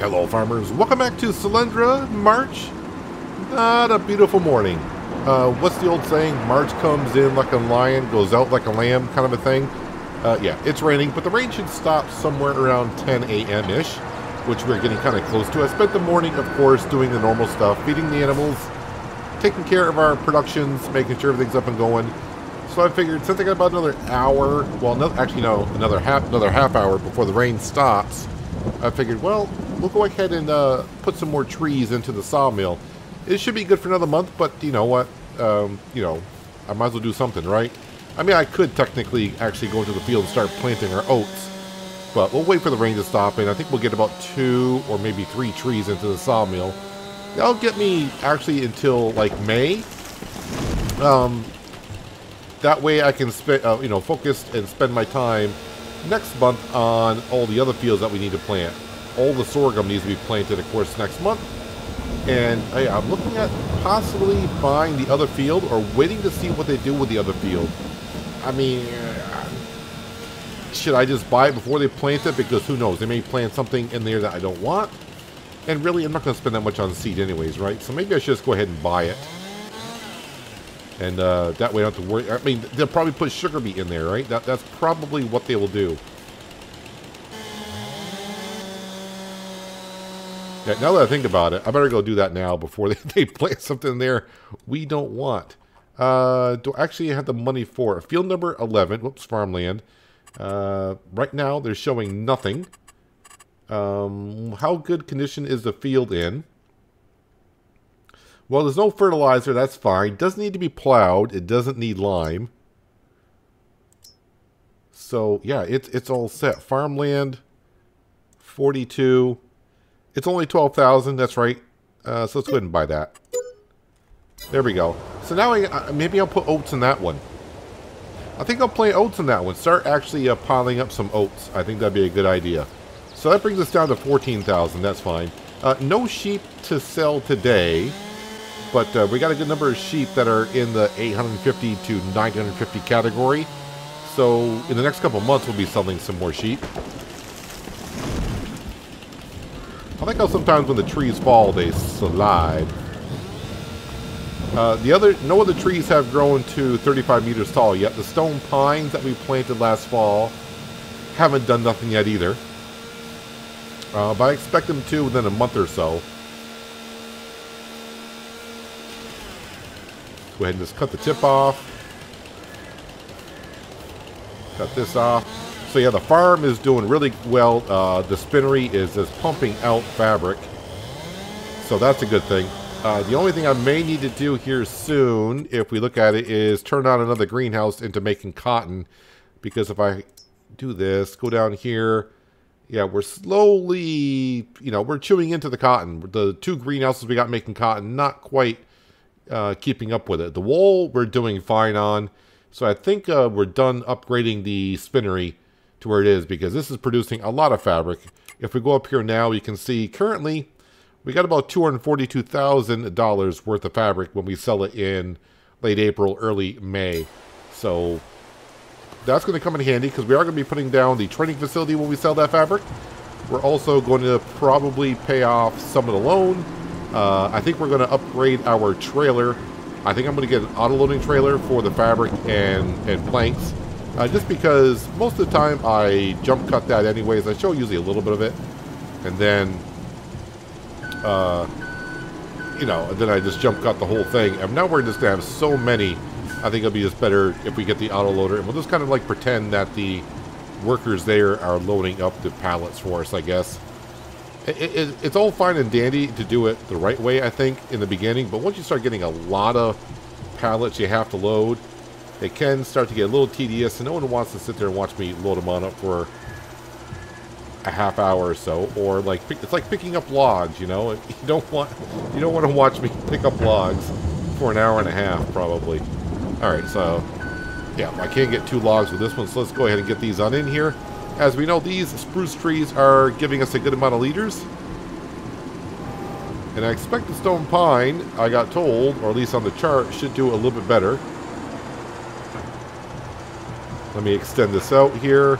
Hello farmers, welcome back to Selendra. March, not a beautiful morning. What's the old saying? March comes in like a lion, goes out like a lamb, kind of a thing. Yeah, it's raining, but the rain should stop somewhere around 10 a.m.-ish, which we're getting kind of close to. I spent the morning, of course, doing the normal stuff, feeding the animals, taking care of our productions, making sure everything's up and going. So I figured since I got about another hour, well, no, actually no, another half hour before the rain stops, I figured, well, we'll go ahead and put some more trees into the sawmill. It should be good for another month, but you know what? I might as well do something, right? I mean, I could technically actually go into the field and start planting our oats, but we'll wait for the rain to stop, and I think we'll get about 2 or maybe 3 trees into the sawmill. That'll get me actually until like May. That way I can focus and spend my time next month on all the other fields that we need to plant. All the sorghum needs to be planted, of course, next month. And I'm looking at possibly buying the other field or waiting to see what they do with the other field. I mean, should I just buy it before they plant it? Because who knows, they may plant something in there that I don't want. And really, I'm not going to spend that much on seed anyways, right? So maybe I should just go ahead and buy it. And that way I don't have to worry. I mean, they'll probably put sugar beet in there, right? That's probably what they will do. Yeah, now that I think about it, I better go do that now before they plant something in there we don't want. Do I actually have the money for it? Field number 11. Whoops, farmland. Right now, they're showing nothing. How good condition is the field in? Well, there's no fertilizer. That's fine. Doesn't need to be plowed. It doesn't need lime. So, yeah, it's all set. Farmland, 42. It's only 12,000. That's right. So let's go ahead and buy that. There we go. So now maybe I'll put oats in that one. I think I'll plant oats in that one. Start actually piling up some oats. I think that'd be a good idea. So that brings us down to 14,000. That's fine. No sheep to sell today. But we got a good number of sheep that are in the 850 to 950 category. So in the next couple of months, we'll be selling some more sheep. I like how sometimes when the trees fall, they slide. No other trees have grown to 35 meters tall yet. The stone pines that we planted last fall haven't done nothing yet either. But I expect them to within a month or so. Go ahead and just cut the tip off. Cut this off. So yeah, the farm is doing really well. The spinnery is just pumping out fabric. So that's a good thing. The only thing I may need to do here soon, if we look at it, is turn on another greenhouse into making cotton. Because if I do this, go down here, yeah, we're slowly, we're chewing into the cotton. The 2 greenhouses we got making cotton, not quite keeping up with it. The wool we're doing fine on, so I think we're done upgrading the spinnery to where it is, because this is producing a lot of fabric. If we go up here now, you can see currently we got about $242,000 worth of fabric when we sell it in late April, early May. So that's going to come in handy, because we are going to be putting down the training facility when we sell that fabric. We're also going to probably pay off some of the loan. I think we're going to upgrade our trailer. I think I'm going to get an auto-loading trailer for the fabric and planks. Just because most of the time I jump cut that anyways. I show usually a little bit of it. And then, and then I just jump cut the whole thing. And now we're just going to have so many. I think it'll be just better if we get the auto-loader. And we'll just kind of like pretend that the workers there are loading up the pallets for us, I guess. It's all fine and dandy to do it the right way, I think, in the beginning. But once you start getting a lot of pallets you have to load, it can start to get a little tedious. And no one wants to sit there and watch me load them on up for a half hour or so. Or like it's like picking up logs, You don't want to watch me pick up logs for an hour and a half, probably. All right, so yeah, I can't get 2 logs with this one. So let's go ahead and get these on in here. As we know, these spruce trees are giving us a good amount of liters. And I expect the stone pine, I got told, or at least on the chart, should do a little bit better. Let me extend this out here.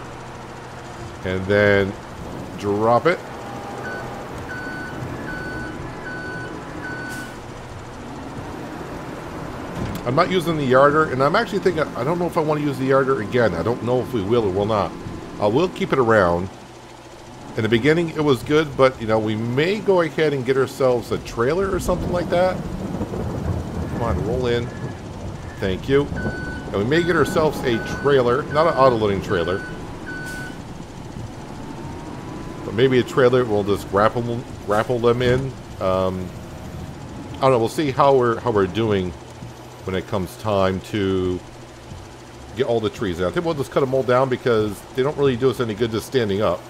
And then drop it. I'm not using the yarder, and I'm actually thinking, I don't know if I want to use the yarder again. I don't know if we will or will not. We'll keep it around. In the beginning, it was good, but, you know, we may go ahead and get ourselves a trailer or something like that. Come on, roll in. Thank you. And we may get ourselves a trailer, not an auto-loading trailer, but maybe a trailer we'll just grapple them in. I don't know. We'll see how we're doing when it comes time to get all the trees out. I think we'll just cut them all down because they don't really do us any good just standing up.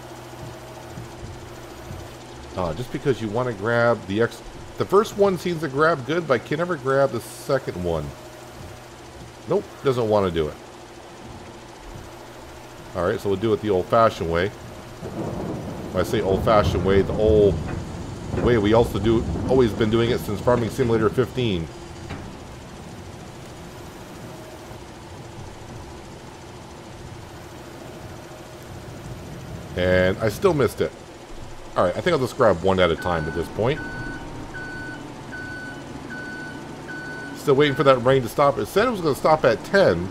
Just because you want to grab the first one seems to grab good, but I can never grab the second one. Nope, doesn't want to do it. Alright, so we'll do it the old-fashioned way. When I say old-fashioned way, the way we also always been doing it since Farming Simulator 15. And I still missed it. Alright, I think I'll just grab one at a time at this point. Still waiting for that rain to stop. It said it was going to stop at 10.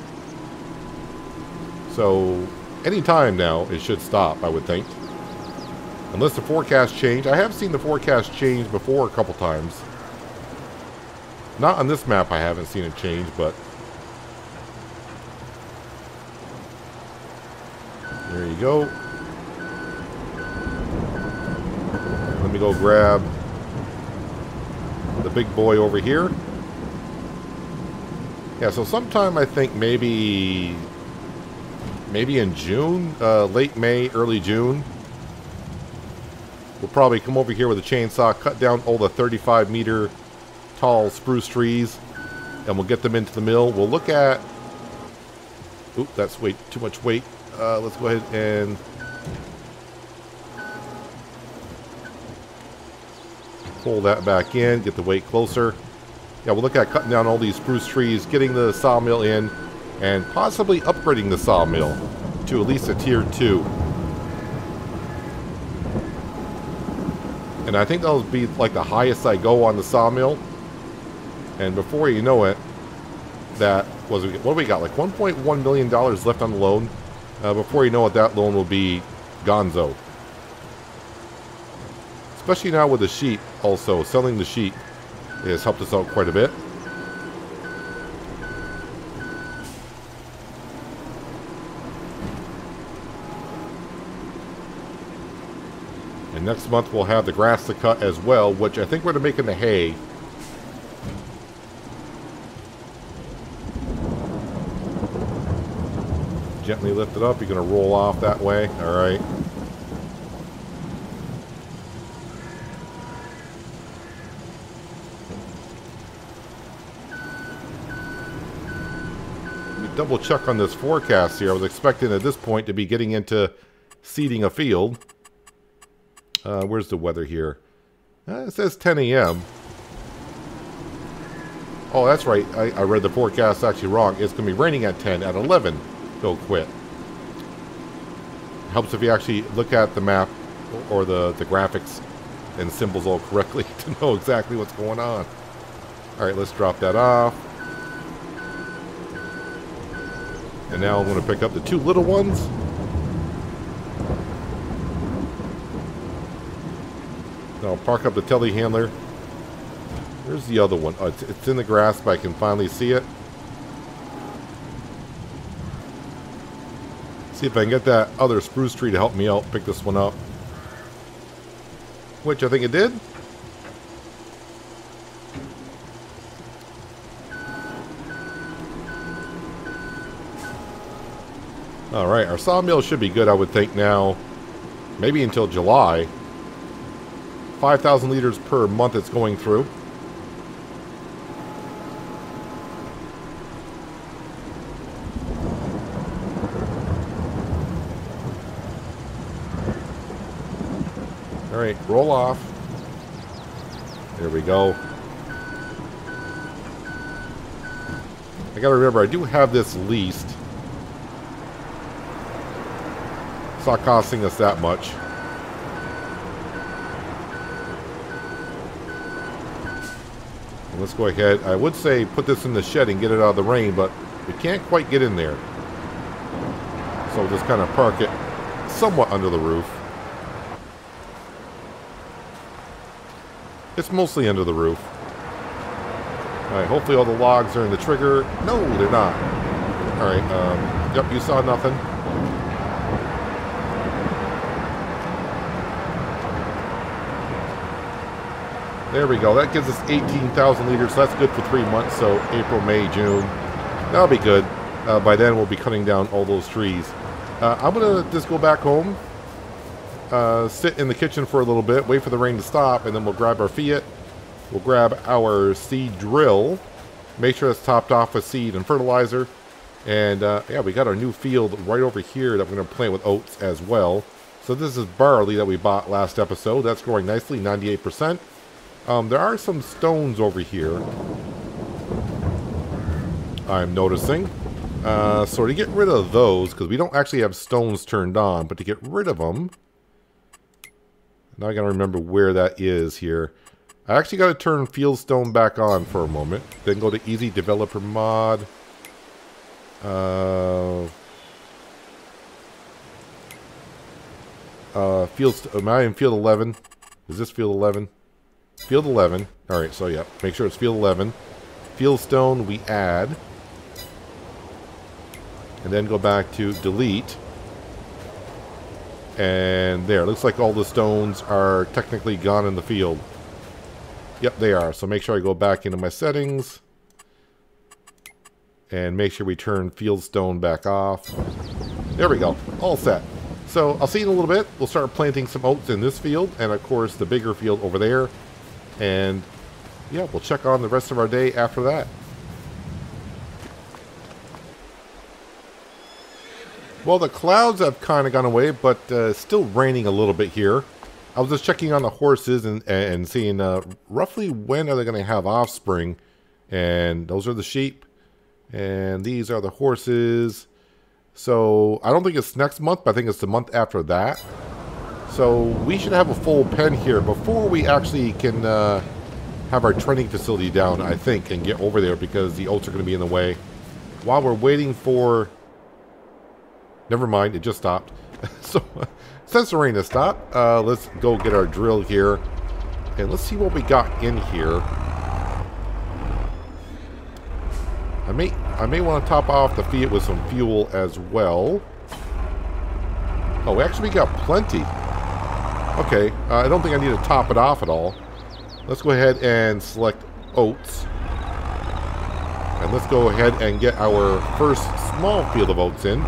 So, any time now, it should stop, I would think. Unless the forecast changed. I have seen the forecast change before a couple times. Not on this map I haven't seen it change, but... there you go. Let me go grab the big boy over here. Yeah, so sometime I think maybe in June, late May, early June, we'll probably come over here with a chainsaw, cut down all the 35-meter tall spruce trees, and we'll get them into the mill. We'll look at... oop, that's too much weight. Let's go ahead and... pull that back in, get the weight closer. Yeah, we'll look at cutting down all these spruce trees, getting the sawmill in, and possibly upgrading the sawmill to at least a tier 2. And I think that'll be like the highest I go on the sawmill. And before you know it, what do we got? Like $1.1 million left on the loan. Before you know it, that loan will be gonzo. Especially now with the sheep also. Selling the sheep has helped us out quite a bit. And next month we'll have the grass to cut as well, which I think we're going to make in the hay. Gently lift it up. You're going to roll off that way. Alright. Double check on this forecast here. I was expecting at this point to be getting into seeding a field. Where's the weather here? It says 10 a.m. Oh, that's right. I read the forecast actually wrong. It's going to be raining at 10. At 11, go quit. Helps if you actually look at the map or the graphics and symbols all correctly to know exactly what's going on. All right, let's drop that off. And now I'm going to pick up the two little ones. Now I'll park up the telehandler. Where's the other one? Oh, it's in the grass, but I can finally see it. See if I can get that other spruce tree to help me out pick this one up. Which I think it did. Alright, our sawmill should be good, I would think now. Maybe until July. 5,000 liters per month it's going through. Alright, roll off. There we go. I gotta remember, I do have this leased. It's not costing us that much. And let's go ahead. I would say put this in the shed and get it out of the rain, but we can't quite get in there. So we'll just kind of park it somewhat under the roof. It's mostly under the roof. Alright, hopefully all the logs are in the trigger. No, they're not. Alright, yep, you saw nothing. There we go. That gives us 18,000 liters. So that's good for 3 months. So April, May, June. That'll be good. By then we'll be cutting down all those trees. I'm going to just go back home. Sit in the kitchen for a little bit. Wait for the rain to stop. And then we'll grab our Fiat. We'll grab our seed drill. Make sure it's topped off with seed and fertilizer. And yeah, we got our new field right over here that we're going to plant with oats as well. So this is barley that we bought last episode. That's growing nicely, 98%. There are some stones over here, I'm noticing. So to get rid of those, because we don't actually have stones turned on, but to get rid of them, now I gotta remember where that is here. I actually gotta turn Fieldstone back on for a moment, then go to Easy Developer Mod. Am I in Field 11? Is this Field 11? Field 11. Alright, so yeah, make sure it's Field 11. Fieldstone we add. And then go back to delete. And there, looks like all the stones are technically gone in the field. Yep, they are. So make sure I go back into my settings. And make sure we turn Fieldstone back off. There we go. All set. So I'll see you in a little bit. We'll start planting some oats in this field. And of course the bigger field over there. And yeah, we'll check on the rest of our day after that. Well, the clouds have kind of gone away, but still raining a little bit here. I was just checking on the horses and seeing roughly when are they going to have offspring. And those are the sheep. And these are the horses. So I don't think it's next month, but I think it's the month after that. So we should have a full pen here before we actually can have our training facility down, I think, and get over there because the oats are going to be in the way. While we're waiting for... Never mind, it just stopped. So since the rain has stopped, let's go get our drill here. And let's see what we got in here. I may want to top off the Fiat with some fuel as well. Oh, we actually got plenty. Okay, I don't think I need to top it off at all. Let's go ahead and select oats. And let's go ahead and get our first small field of oats in.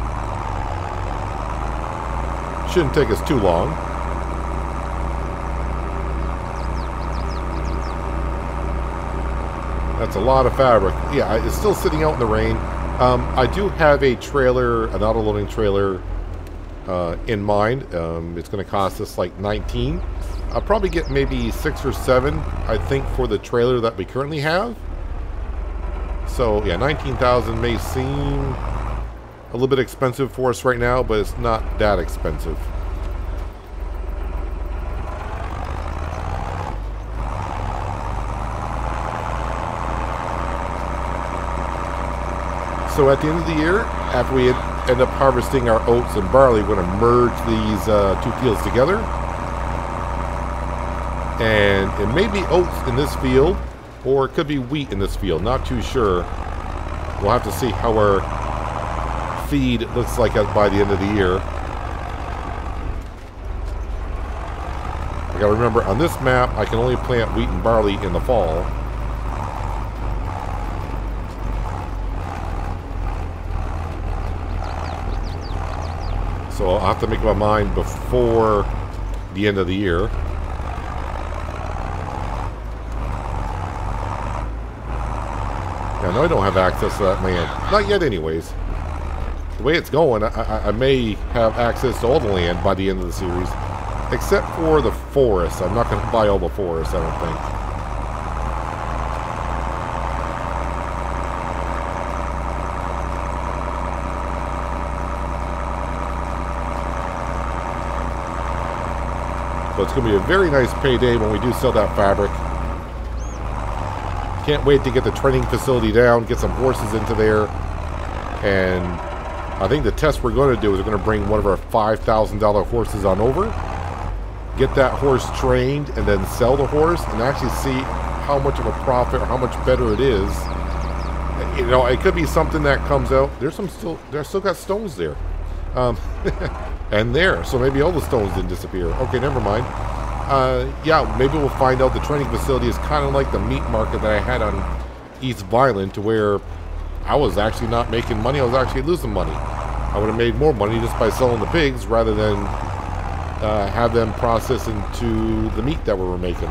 Shouldn't take us too long. That's a lot of fabric. Yeah, it's still sitting out in the rain. I do have a trailer, an auto-loading trailer in mind. It's going to cost us like 19. I'll probably get maybe 6 or 7, I think, for the trailer that we currently have. So yeah, 19,000 may seem a little bit expensive for us right now, but it's not that expensive. So at the end of the year, after we end up harvesting our oats and barley, we're going to merge these two fields together. And it may be oats in this field, or it could be wheat in this field. Not too sure. We'll have to see how our feed looks like by the end of the year. I gotta remember, on this map, I can only plant wheat and barley in the fall. So I'll have to make my mind before the end of the year. I know I don't have access to that land. Not yet anyways. The way it's going, I may have access to all the land by the end of the series. Except for the forest. I'm not going to buy all the forest, I don't think. But it's going to be a very nice payday when we do sell that fabric. Can't wait to get the training facility down, get some horses into there. And I think the test we're going to do is we're going to bring one of our $5,000 horses on over, get that horse trained, and then sell the horse and actually see how much of a profit or how much better it is. You know, it could be something that comes out. There's still got stones there. And there. So maybe all the stones didn't disappear. Okay, never mind. Yeah, maybe we'll find out the training facility is kind of like the meat market that I had on East Violent, to where I was actually not making money. I was actually losing money. I would have made more money just by selling the pigs rather than have them process into the meat that we were making.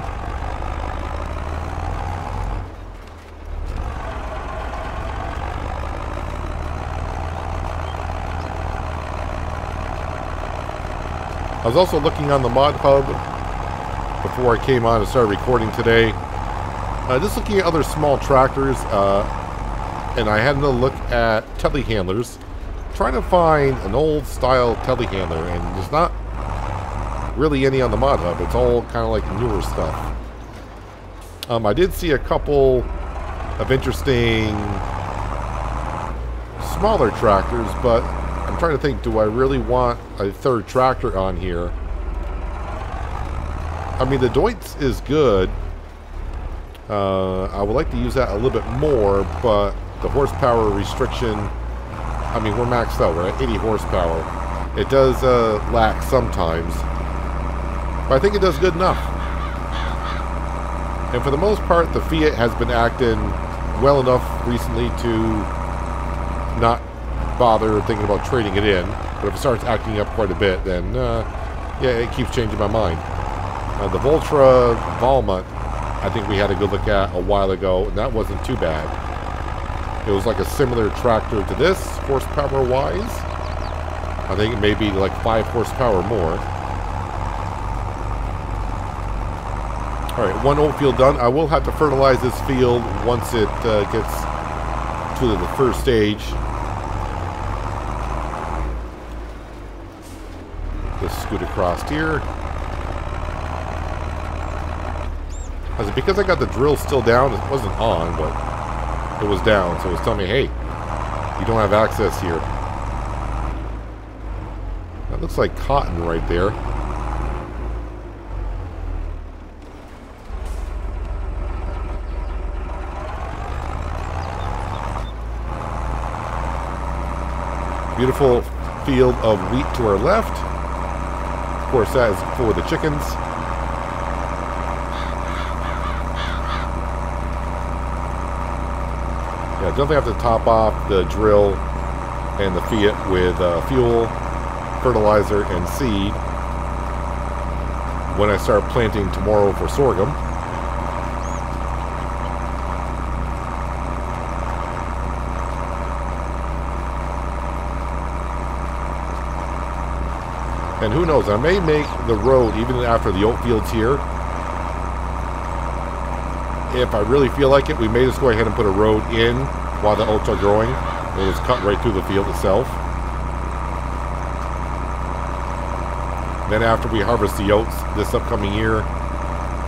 I was also looking on the mod hub before I came on and started recording today. Just looking at other small tractors, and I had another look at telehandlers, trying to find an old style telehandler, and there's not really any on the mod hub. It's all kind of like newer stuff. I did see a couple of interesting smaller tractors, but I'm trying to think, do I really want a third tractor on here? I mean, the Deutz is good. I would like to use that a little bit more, but the horsepower restriction, I mean, we're maxed out. We're at 80 horsepower. It does lack sometimes, but I think it does good enough. And for the most part, the Fiat has been acting well enough recently to not bother thinking about trading it in. But if it starts acting up quite a bit, then yeah, it keeps changing my mind. The Voltra Valmont, I think we had a good look at a while ago, and that wasn't too bad. It was like a similar tractor to this, horsepower wise. I think it may be like 5 horsepower more. Alright, one oat field done. I will have to fertilize this field once it gets to the first stage. Just scoot across here. Because I got the drill still down, it wasn't on, but it was down, so it was telling me, hey, you don't have access here. That looks like cotton right there. Beautiful field of wheat to our left. Of course, that is for the chickens. Yeah, definitely have to top off the drill and the Fiat with fuel, fertilizer, and seed when I start planting tomorrow for sorghum. And who knows, I may make the road even after the oat fields here. If I really feel like it, we may just go ahead and put a road in while the oats are growing. It'll just cut right through the field itself. Then after we harvest the oats this upcoming year,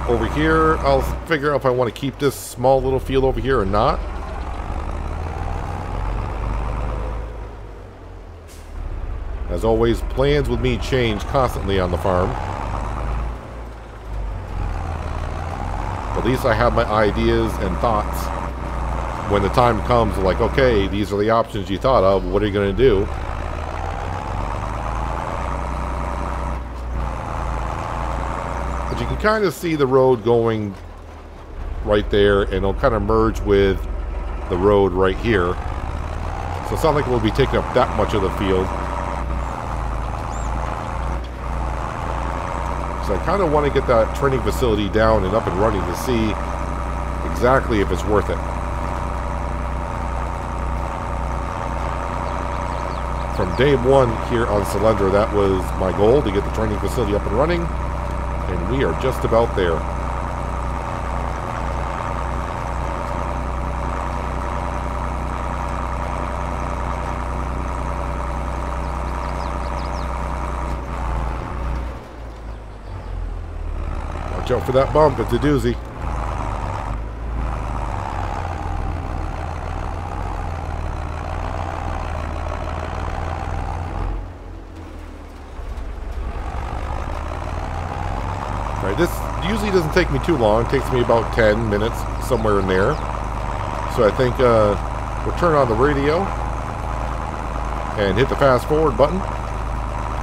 over here, I'll figure out if I want to keep this small little field over here or not. As always, plans with me change constantly on the farm. At least I have my ideas and thoughts. When the time comes, like, okay, these are the options you thought of, what are you going to do? But you can kind of see the road going right there, and it'll kind of merge with the road right here. So it's not like we'll be taking up that much of the field. So I kind of want to get that training facility down and up and running to see exactly if it's worth it. From day one here on Selendra, that was my goal, to get the training facility up and running, and we are just about there. Watch out for that bump, it's a doozy. Alright, this usually doesn't take me too long. It takes me about 10 minutes, somewhere in there. So I think we'll turn on the radio and hit the fast forward button.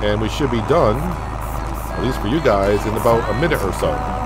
And we should be done, at least for you guys, in about a minute or so.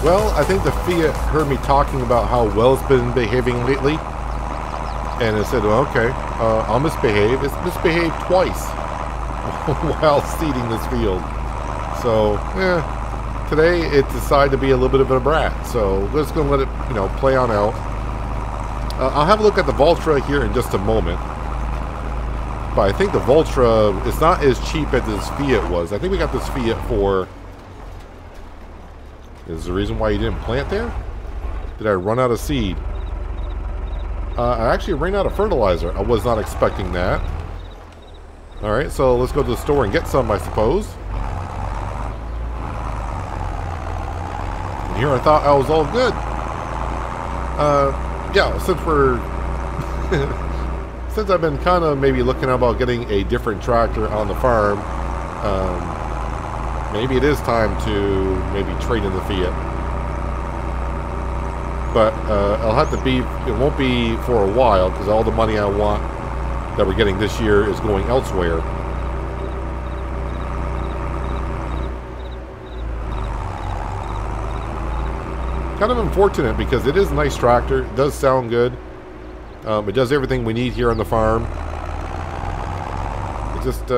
Well, I think the Fiat heard me talking about how well it's been behaving lately. And it said, well, okay, I'll misbehave. It's misbehaved twice while seeding this field. So, today it decided to be a little bit of a brat. So, we're just going to let it, you know, play on out. I'll have a look at the Valtra here in just a moment. But I think the Valtra is not as cheap as this Fiat was. I think we got this Fiat for... Is the reason why you didn't plant there? Did I run out of seed? I actually ran out of fertilizer. I was not expecting that. Alright, so let's go to the store and get some, I suppose. And here I thought I was all good. Yeah, since we're... since I've been kind of maybe looking about getting a different tractor on the farm, maybe it is time to maybe trade in the Fiat. But I'll have to be, it won't be for a while because all the money I want that we're getting this year is going elsewhere. Kind of unfortunate because it is a nice tractor. It does sound good. It does everything we need here on the farm. It's just,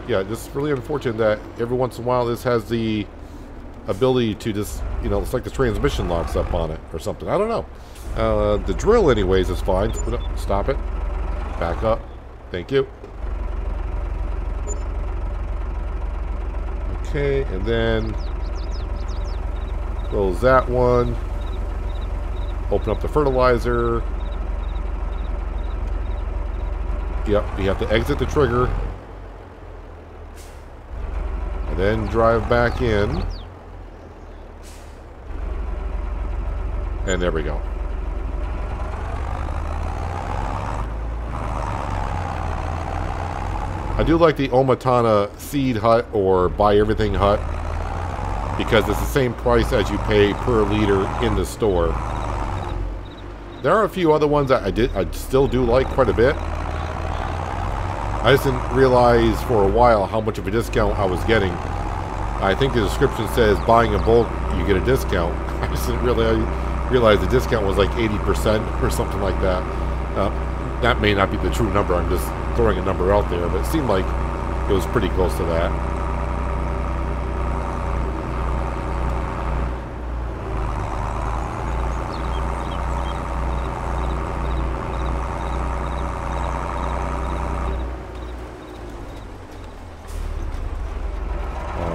yeah, just really unfortunate that every once in a while this has the ability to just, you know, it's like the transmission locks up on it or something. I don't know. The drill anyways is fine. Stop it. Back up. Thank you. Okay, and then close that one. Open up the fertilizer. Yep, you have to exit the trigger. And then drive back in. And there we go. I do like the Omatana seed hut or buy everything hut because it's the same price as you pay per liter in the store. There are a few other ones that I still do like quite a bit. I just didn't realize for a while how much of a discount I was getting. I think the description says buying in bulk you get a discount. I just didn't realize the discount was like 80% or something like that. That may not be the true number. I'm just throwing a number out there, but it seemed like it was pretty close to that.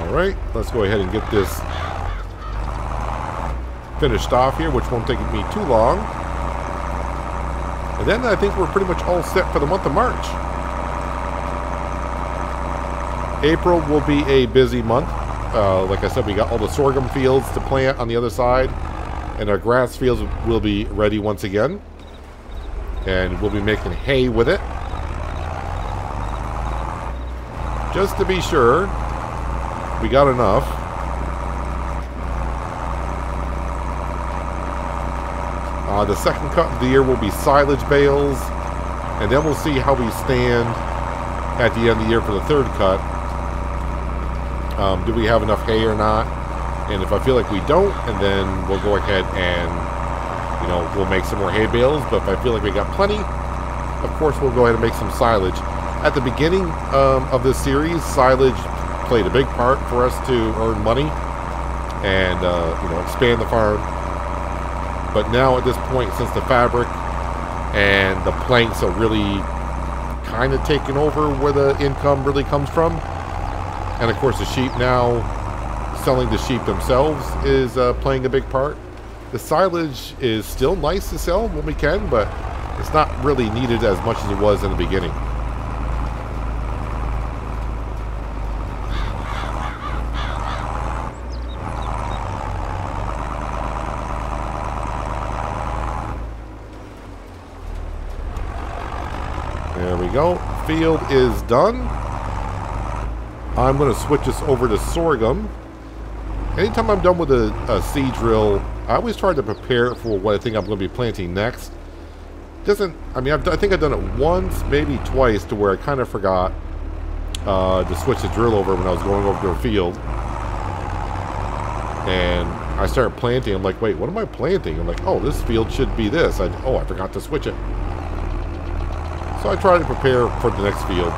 Alright, let's go ahead and get this finished off here, which won't take me too long. And then I think we're pretty much all set for the month of March. April will be a busy month. Like I said, we got all the sorghum fields to plant on the other side. And our grass fields will be ready once again. And we'll be making hay with it. Just to be sure, we got enough. The second cut of the year will be silage bales, and then we'll see how we stand at the end of the year for the third cut. Do we have enough hay or not? And if I feel like we don't, and then we'll go ahead and, you know, we'll make some more hay bales. But if I feel like we got plenty, of course we'll go ahead and make some silage. At the beginning of this series, silage played a big part for us to earn money and, you know, expand the farm. But now at this point, since the fabric and the planks are really kind of taking over where the income really comes from, and of course the sheep now, selling the sheep themselves is playing a big part. The silage is still nice to sell when we can, but it's not really needed as much as it was in the beginning. There we go. Field is done. I'm going to switch this over to sorghum. Anytime I'm done with a seed drill, I always try to prepare for what I think I'm going to be planting next. I mean, I think I've done it once, maybe twice, to where I kind of forgot to switch the drill over when I was going over to a field. And I started planting. I'm like, wait, what am I planting? I'm like, oh, this field should be this. I forgot to switch it. So I try to prepare for the next field.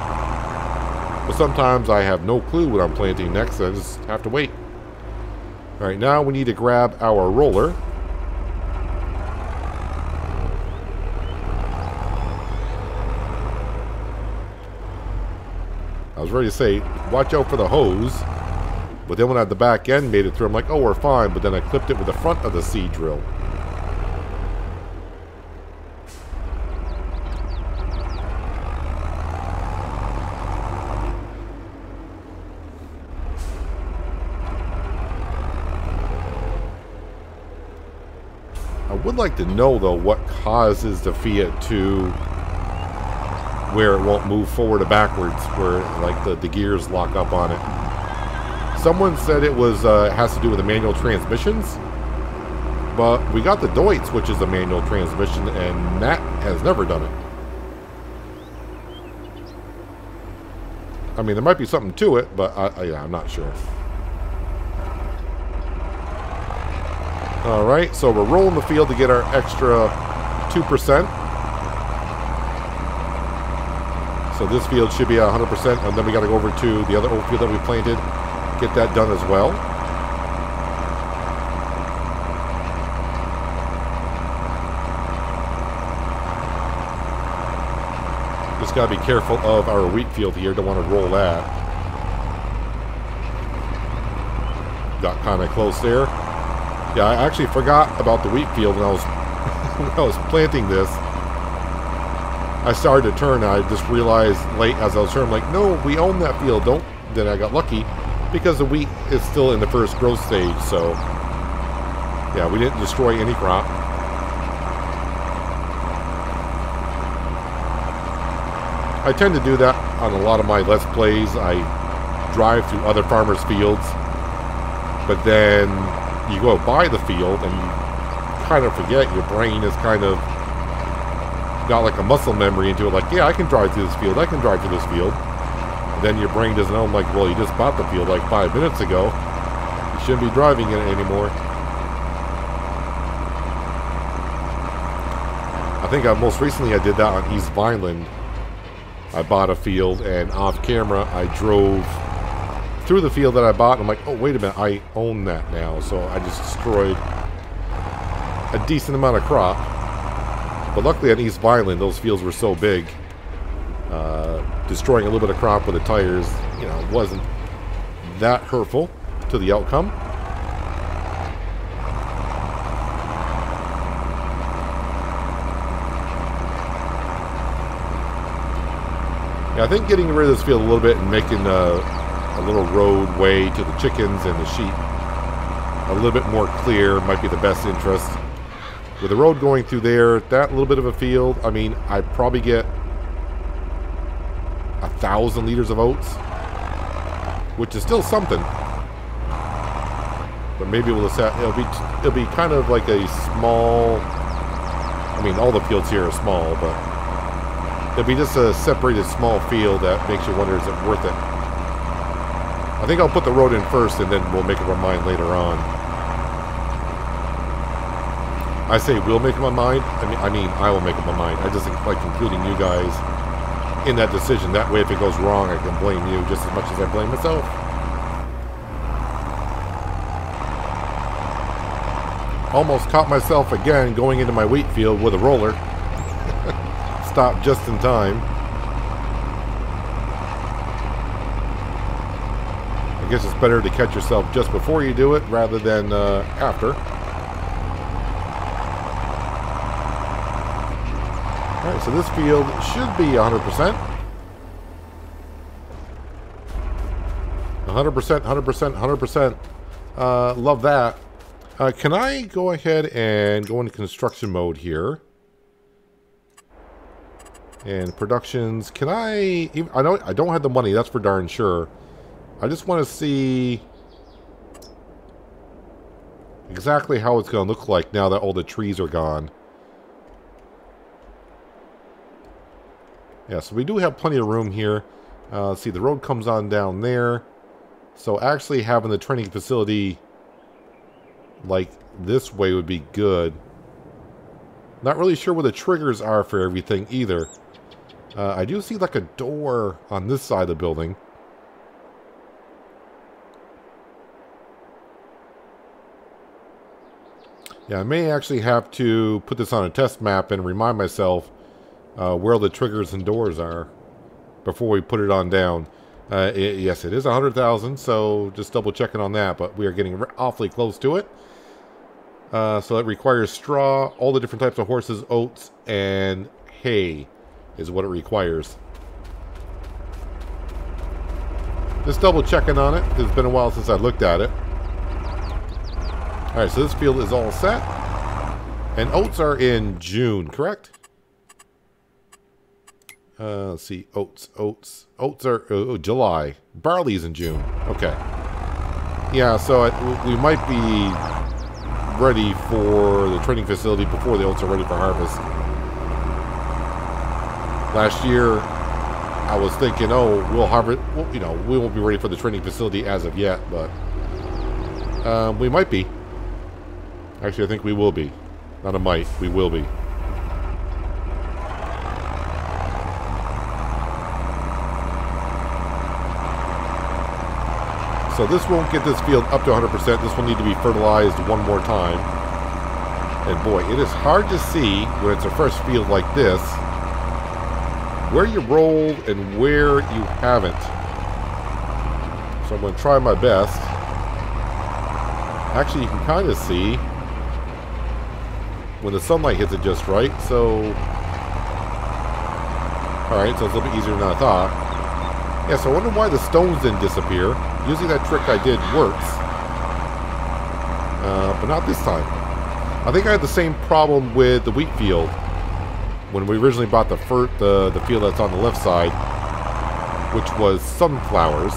But sometimes I have no clue what I'm planting next, so I just have to wait. Alright, now we need to grab our roller. I was ready to say, watch out for the hose. But then when I had the back end made it through, I'm like, oh, we're fine. But then I clipped it with the front of the seed drill. I would like to know, though, what causes the Fiat to where it won't move forward or backwards, where like the gears lock up on it. Someone said it was has to do with the manual transmissions, but we got the Deutz, which is a manual transmission, and that has never done it. I mean, there might be something to it, but yeah, I'm not sure. Alright, so we're rolling the field to get our extra 2%. So this field should be at 100%, and then we got to go over to the other old field that we planted, get that done as well. Just got to be careful of our wheat field here, don't want to roll that. Got kind of close there. Yeah, I actually forgot about the wheat field when I was when I was planting this. I started to turn, and I just realized late as I was turning, like, no, we own that field. Don't. Then I got lucky because the wheat is still in the first growth stage. So, yeah, we didn't destroy any crop. I tend to do that on a lot of my Let's Plays. I drive through other farmers' fields, but then you go buy the field and you kind of forget. Your brain is kind of got like a muscle memory into it, like, yeah, I can drive through this field, I can drive through this field. And then your brain doesn't know, like, well, you just bought the field like 5 minutes ago. You shouldn't be driving in it anymore. I think most recently I did that on East Vineland. I bought a field, and off camera I drove through the field that I bought, and I'm like, oh, wait a minute, I own that now. So I just destroyed a decent amount of crop. But luckily on East Vineland, those fields were so big, destroying a little bit of crop with the tires, you know, wasn't that hurtful to the outcome. Yeah, I think getting rid of this field a little bit and making a little roadway to the chickens and the sheep a little bit more clear might be the best interest. With the road going through there, that little bit of a field, I mean, I probably get 1,000 liters of oats, which is still something. But maybe it'll be kind of like a small. I mean, all the fields here are small, but It'll be just a separated small field that makes you wonder, is it worth it? I think I'll put the road in first, and then we'll make up our mind later on. I say we'll make up my mind. I mean, I will make up my mind. I just like including you guys in that decision. That way, if it goes wrong, I can blame you just as much as I blame myself. Almost caught myself again going into my wheat field with a roller. Stopped just in time. I guess it's better to catch yourself just before you do it rather than after. Alright, so this field should be 100%. 100%, 100%, 100%. Love that. Can I go ahead and go into construction mode here? And productions, can I don't have the money, that's for darn sure. I just want to see exactly how it's going to look like now that all the trees are gone. Yeah, so we do have plenty of room here. Let's see, the road comes on down there. So actually having the training facility like this way would be good. Not really sure where the triggers are for everything either. I do see like a door on this side of the building. Yeah, I may actually have to put this on a test map and remind myself where the triggers and doors are before we put it on down. Yes, it is 100,000, so just double checking on that, but we are getting awfully close to it. So it requires straw, all the different types of horses, oats, and hay is what it requires. Just double checking on it. It's been a while since I looked at it. Alright, so this field is all set. And oats are in June, correct? Let's see, oats are July. Barley's in June. Okay. Yeah, so we might be ready for the training facility before the oats are ready for harvest. Last year, I was thinking, oh, we'll harvest, well, you know, we won't be ready for the training facility as of yet, but we might be. Actually, I think we will be. Not a might, we will be. So this won't get this field up to 100%. This will need to be fertilized one more time. And boy, it is hard to see when it's a fresh field like this where you rolled and where you haven't. So I'm going to try my best. Actually, you can kind of see when the sunlight hits it just right. So, alright, so it's a little bit easier than I thought. Yeah, so I wonder why the stones didn't disappear. Usually that trick I did works. But not this time. I think I had the same problem with the wheat field. When we originally bought the field that's on the left side, which was sunflowers.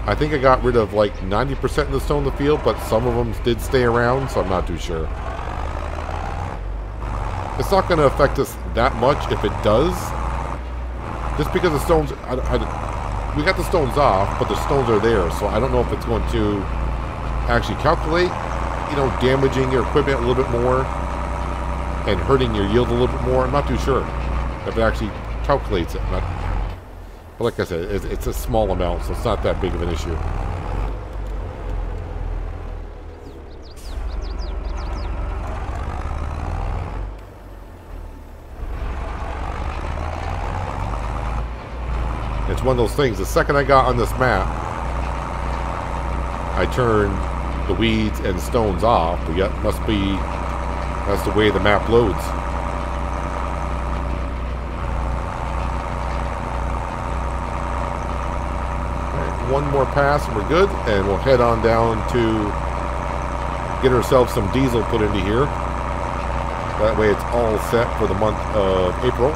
I think I got rid of like 90% of the stone in the field, but some of them did stay around, so I'm not too sure. It's not going to affect us that much if it does. Just because the stones, we got the stones off, but the stones are there, so I don't know if it's going to actually calculate, you know, damaging your equipment a little bit more and hurting your yield a little bit more. I'm not too sure if it actually calculates it. But like I said, it's a small amount, so it's not that big of an issue. It's one of those things. The second I got on this map, I turned the weeds and stones off. But yet, must be that's the way the map loads. Alright, one more pass and we're good, and we'll head on down to get ourselves some diesel put into here. That way it's all set for the month of April.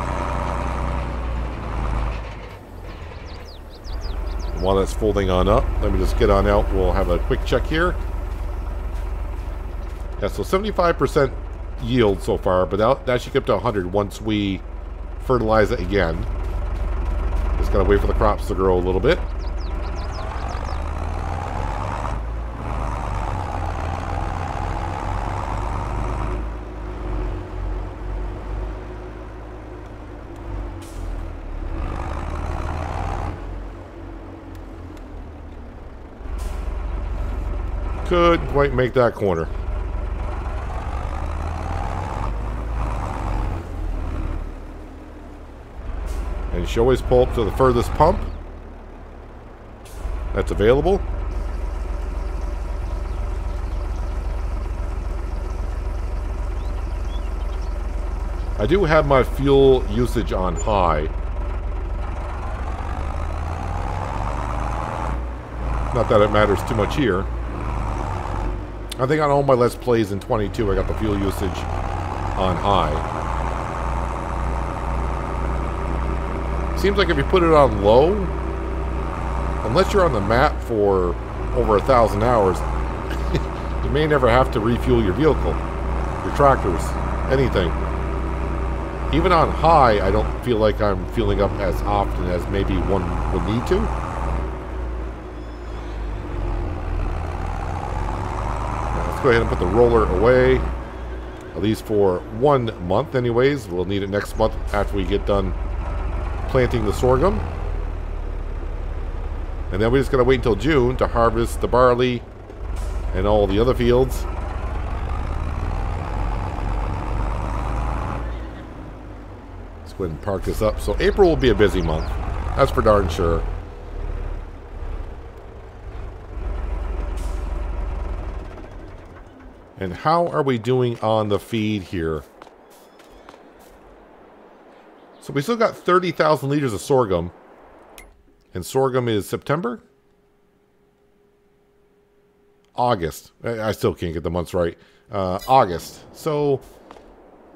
While that's folding on up, let me just get on out. We'll have a quick check here. Yeah, so 75% yield so far, but that should get up to 100 once we fertilize it again. Just gotta wait for the crops to grow a little bit. Couldn't quite make that corner. And you should always pull up to the furthest pump that's available. I do have my fuel usage on high. Not that it matters too much here. I think on all my Let's Plays in 22, I got the fuel usage on high. Seems like if you put it on low, unless you're on the map for over 1,000 hours, you may never have to refuel your vehicle, your tractors, anything. Even on high, I don't feel like I'm fueling up as often as maybe one would need to. Go ahead and put the roller away, at least for 1 month anyways. We'll need it next month after we get done planting the sorghum. And then we just gotta wait until June to harvest the barley and all the other fields. Let's go ahead and park this up. So April will be a busy month, that's for darn sure. And how are we doing on the feed here? So we still got 30,000 liters of sorghum. And sorghum is September? August. I still can't get the months right. August. So,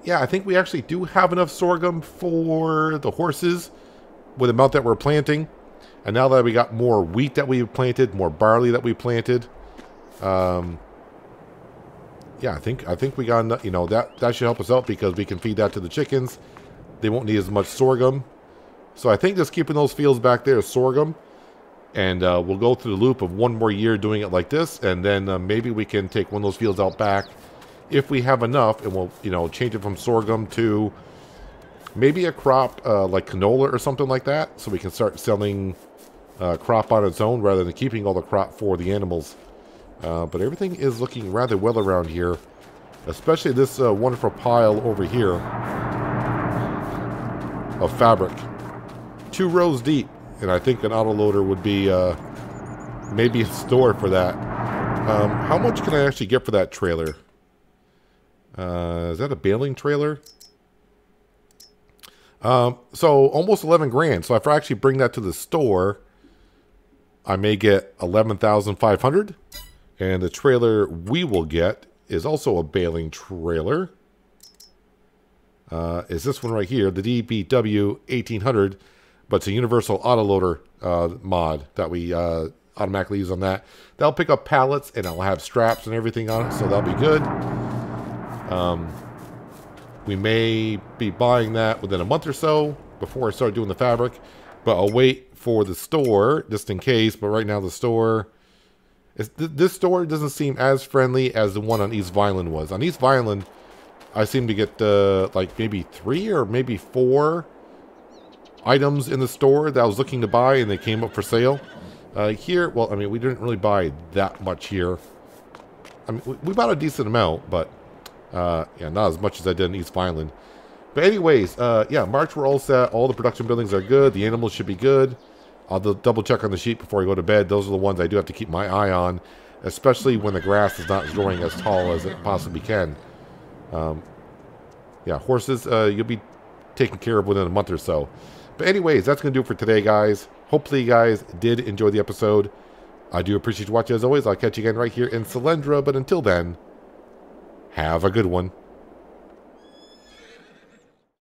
yeah, I think we actually do have enough sorghum for the horses with the amount that we're planting. And now that we got more wheat that we've planted, more barley that we planted, yeah, I think we got enough, you know, that should help us out because we can feed that to the chickens. They won't need as much sorghum. So I think just keeping those fields back there is sorghum. And we'll go through the loop of 1 more year doing it like this. And then maybe we can take one of those fields out back if we have enough. And we'll, you know, change it from sorghum to maybe a crop like canola or something like that. So we can start selling crop on its own rather than keeping all the crop for the animals. But everything is looking rather well around here, especially this wonderful pile over here of fabric. 2 rows deep, and I think an autoloader would be maybe a store for that. How much can I actually get for that trailer? Is that a baling trailer? So almost 11 grand. So if I actually bring that to the store, I may get 11,500. And the trailer we will get is also a baling trailer. Is this one right here, the DBW 1800, but it's a universal autoloader mod that we automatically use on that. That'll pick up pallets and it'll have straps and everything on it, so that'll be good. We may be buying that within a month or so before I start doing the fabric, but I'll wait for the store just in case. But right now the store... This store doesn't seem as friendly as the one on East Vineland was. On East Vineland, I seem to get like maybe 3 or maybe 4 items in the store that I was looking to buy and they came up for sale. Here, well, I mean, we didn't really buy that much here. I mean, we bought a decent amount, but yeah, not as much as I did in East Vineland. But anyways, yeah, March we're all set. All the production buildings are good. The animals should be good. I'll double check on the sheep before I go to bed. Those are the ones I do have to keep my eye on, especially when the grass is not growing as tall as it possibly can. Yeah, horses, you'll be taken care of within a month or so. But anyways, that's going to do it for today, guys. Hopefully you guys did enjoy the episode. I do appreciate you watching as always. I'll catch you again right here in Selendra. But until then, have a good one.